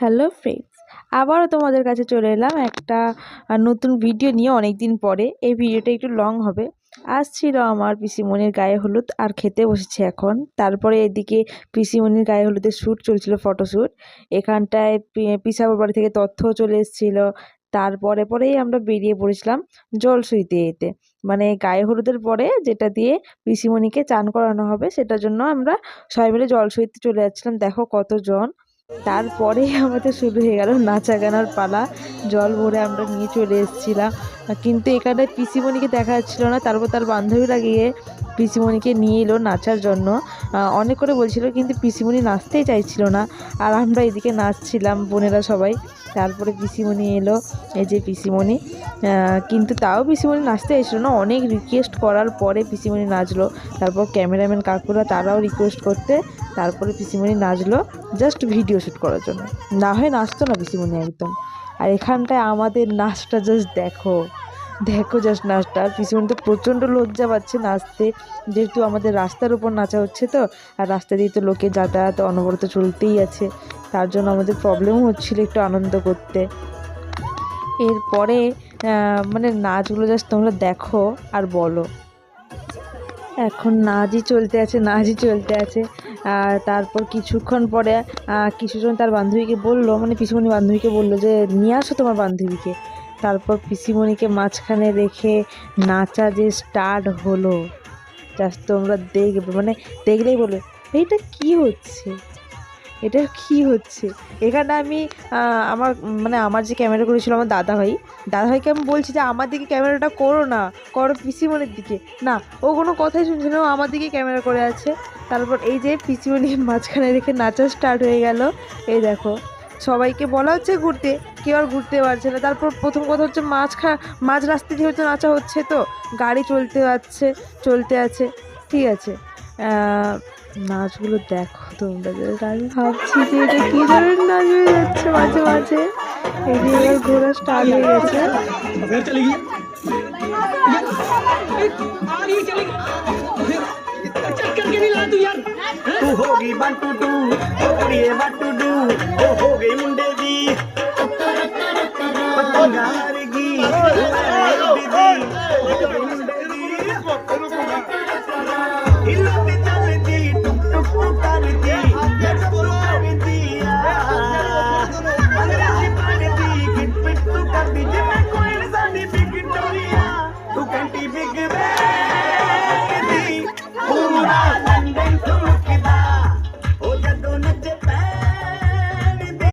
Hello friends, আবারও তোমাদের কাছে চলে এলাম একটা নতুন ভিডিও নিয়ে অনেক দিন পরে। এই ভিডিওটা একটু লং হবে। আজ ছিল আমার পিসিমণির গায়ে হলুদ আর খেতে বসেছে এখন। তারপরে এদিকে পিসিমণির গায়ে হলুদের শ্যুট চলছিল, ফটোশ্যুট। এখানটায় পিসাবুর বাড়ি থেকে তথ্যও চলে এসেছিলো। তারপরে পরেই আমরা বেরিয়ে পড়েছিলাম জলসইতে এতে, মানে গায়ে হলুদের পরে যেটা দিয়ে পিসিমণিকে চান করানো হবে সেটার জন্য আমরা সবাই মিলে জলসইতে চলে যাচ্ছিলাম। দেখো কতজন। তারপরে আমাদের শুরু হয়ে গেল নাচা গানার পালা। জল ভরে আমরা নিয়ে চলে এসেছিলাম, কিন্তু এখানে পিসিমণিকে দেখা যাচ্ছিল না। তারপর তার বান্ধবীরা গিয়ে পিসিমণিকে নিয়ে এলো নাচার জন্য। অনেক করে বলছিল, কিন্তু পিসিমণি নাচতেই চাইছিল না। আর আমরা এদিকে নাচছিলাম বোনেরা সবাই। তারপরে পিসিমণি এলো, এই যে পিসিমণি। কিন্তু তাও পিসিমণি নাচতে চাইছিল না। অনেক রিকোয়েস্ট করার পরে পিসিমণি নাচলো। তারপর ক্যামেরাম্যান কাকুরা তারাও রিকোয়েস্ট করতে তারপরে পিসিমণি নাচলো, জাস্ট ভিডিও শ্যুট করার জন্য। না হয় নাচতো না পিসিমণি একদম। আর এখানটায় আমাদের নাচটা জাস্ট দেখো, দেখো জাস্ট নাচটা। পিসিমণি তো প্রচণ্ড লজ্জা পাচ্ছে নাচতে, যেহেতু আমাদের রাস্তার উপর নাচা হচ্ছে তো। আর রাস্তা দিয়ে তো লোকের যাতায়াত অনবরত চলতেই আছে, তার জন্য আমাদের প্রবলেমও হচ্ছিল একটু আনন্দ করতে। এরপরে মানে নাচগুলো জাস্ট তোমরা দেখো আর বলো। এখন নাচই চলতে আছে, নাচই চলতে আছে। আর তারপর কিছুক্ষণ পরে কিছুজন তার বান্ধবীকে বললো, মানে পিসিমণি বান্ধবীকে বললো যে নিয়ে আসো তোমার বান্ধবীকে। তারপর পিসিমণিকে মাঝখানে রেখে নাচা যে স্টার্ট হলো, জাস্ট তোমরা দেখবে, মানে দেখলেই বলবে এইটা কি হচ্ছে, এটা কি হচ্ছে। এখানে আমি আমার মানে আমার যে ক্যামেরা করেছিল আমার দাদাভাইকে আমি বলছি যে আমার দিকে ক্যামেরাটা করো না, করো পিসিমণির দিকে। না, ও কোনো কথাই শুনছে না, ও আমার দিকে ক্যামেরা করে আছে। তারপর এই যে পিসিমণি মাঝখানে রেখে নাচা স্টার্ট হয়ে গেল। এই দেখো, সবাইকে বলা হচ্ছে ঘুরতে, কেউ আর ঘুরতে পারছে না। তারপর প্রথম কথা হচ্ছে মাঝ রাস্তায় যেহেতু নাচা হচ্ছে, তো গাড়ি চলতে আছে, ঠিক আছে। নাচগুলো দেখো তোমরা, আমি ভাবছি যে এটা কি ধরনের নাচ হয়ে যাচ্ছে মাঝে মাঝে। এই যে এবার ঘোরা স্টার্ট হয়ে গেছে। तू होगी बंटू टू कुड़िए बंटू डू ओ हो गई मुंडे दी पतंगा मारेगी मुंडे दी हिलो पे चल दी टुक टुक टुक कर दी कर दिया अंग्रेजी पढ़ दी गिट पिट तू कर दी जे मैं कोई साडी बिग टोरिया तू कंटी बिग बैग